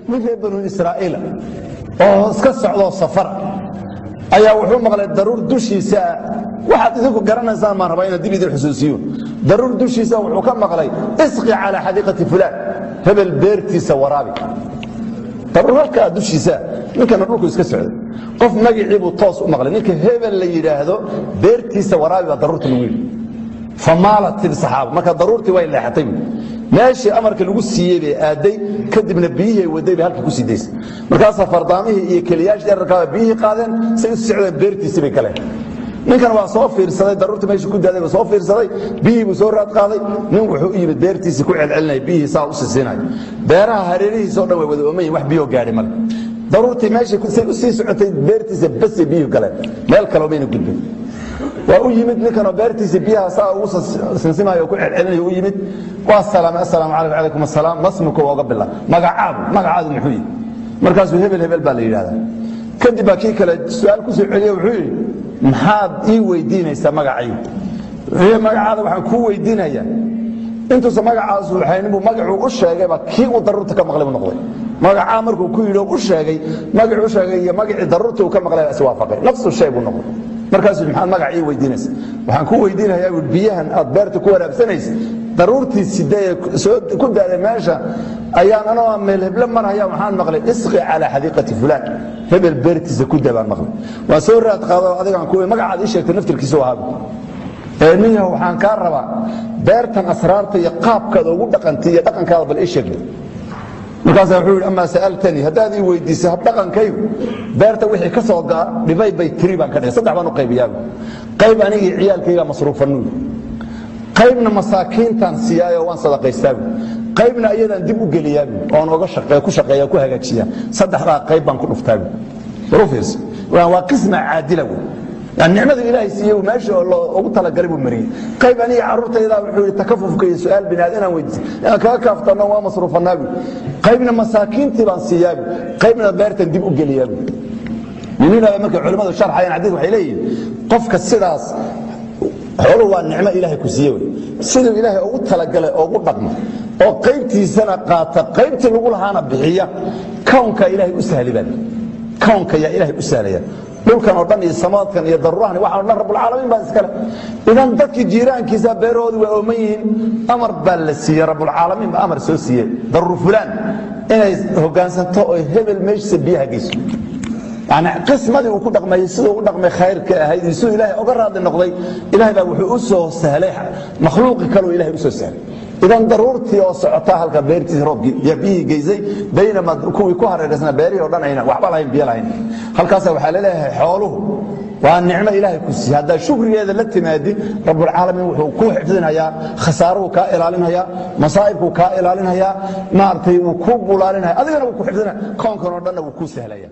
من بنو إسرائيل oo iska socdo safar ayaa wuxuu maqlay daruur dushiisa waxaad idinku garanaysaan ma raba in dib idin xusuusiyo daruur dushiisa wuxuu ka maqlay isqi ala hadiqati fulan hebel beertiisa waraabi daruur halka dushiisa ninka dhulku iska socdo qof magaciibu toos u maqlay ninka hebel la yiraahdo beertiisa waraabi ba daruurta lagu yiri famaalat saxaab marka daruurti way leexatay ماشي أمرك اللي قص يبي أدي كذب نبيه ودي بهالك قص يديس مركز فرضانه يكلياش الركاب بيه قادن سيسعد بيرتي سبي كلام من كان وصافي رسالة ضرورة ماشي كود هذا وصافي رسالة بيه بسرعة قاضي نوح يبي بيرتي سكوع العلنا بيه ساوس الزنا بيرها هريري صار وأمي واحد بيه قاعد مال ضرورة ماشي كود سيسعد بيرتي بس بيه كلام ما الكلامين كود ويمد نكنا بيرتي بيها ساوس سنسمع يكون العلنا ويمد السلام عليكم السلام ما اسمك وقبل الله مقعاد محوي مركز هبل بالي هذا كدب كي كلا سؤال كسو عليه وحوي محاد اي ويدينيسا مقعيو هي مقعاد waxaan ku weydiinaya intu samagacaas waxaan magacu u sheegay ba kii u daruurta ka maqlay noqday magaca markuu ku yiro u sheegay magacu sheegay iyo magaci daruurta uu ka maqlay iswaafaqay nafsu shay buu noqday markaas maxaan magacii weydiinaysa waxaan ku weydiinayaa biyahan aad beerta ku waraabsanaysa daruurtii sidee soo ku daalay meesha ayaan ana meel hebla maraya waxaan maqlay isqi ala hadiqati fulan hebel beertiisa ku dabaan maqlay waa soo raad qaado adigaan ku magacaad ii sheegtay naftirkiisa waa habo niyo waxaan ka rabaa beertan asraarta iyo qaabkada ugu dhaqantay iyo dhaqankaada bal ii sheeg markaas wuxuu yiri ama saaltani hadaad ii weydiisay hab dhaqankaygu beerta wixii ka soo gaa dhibay bay tiri baan ka dhigay saddex baan u qaybiyaa qayb aniga ciyaalkayga masruufanu qaybna masaakiintan siyaayo waan sadaqaystaa qaybna ayadan dib u geliyaa oo nooga shaqeeyo ku shaqeeyo ku hagaajiya saddexda qayb baan ku dhuftaa ruufis waa qisma caadila يعني نعمة الله سيئة وماشي الله أقول قريب ومريء قيب أني عرورت إذا وحول تكفف كي سؤال بنادنا ويدس يعني كاكافتنا ومصروف النبي قيبنا مساكين تبان سيئة قيبنا بارتا ديب أقليا يمين أمامك علماء الشرح يعني عديد وحيلي قفك السلاس حلوة النعمة إلهي كسيئة سيد إلهي أقول تلقى أقول رقمه وقيبتي سنة قاطة قيبتي نقول هانا بحية كونك إلهي أسهل بني كونك يا إلهي أسهل dhulkan oo dhan iyo samaadkan iyo daruurahan waxa oo dhan rabbul caalamiin baa iskale idan dadkii jiiraankiisa beeroodi waa oomayin amar bal siya rabbul caalamiin amar soo siiyay daruur fulan inay hoggaansanto oo hebel meesha biyaha geyso yani qismadii uu ku dhaqmay sidoo uu dhaqmay khayrka ahayd isoo ilaahay uga raad noqday ilaahay baa wuxuu u soo sahlay makhluuqi kale oo ilaahay u soo sahlay idan daruurtii oo socota halka beertii roobkii yabihi geysay baynama kuwii ku hareeraysan beeri oo dhan ayna waxba lahayn biyo lahayn halkaas waxa la leeyahay xooluhu waa nicmo ilaahay ku siiyay hada shukriyeeda la timaadi rabbul caalamiin wuxuu ku xifdinayaa khasaaruhu ka ilaalinaya masaa'ibku ka ilaalinaya maartay uu ku bulaalinaya adigana uu ku xifdina koonkan oo dhan uu ku sahlaya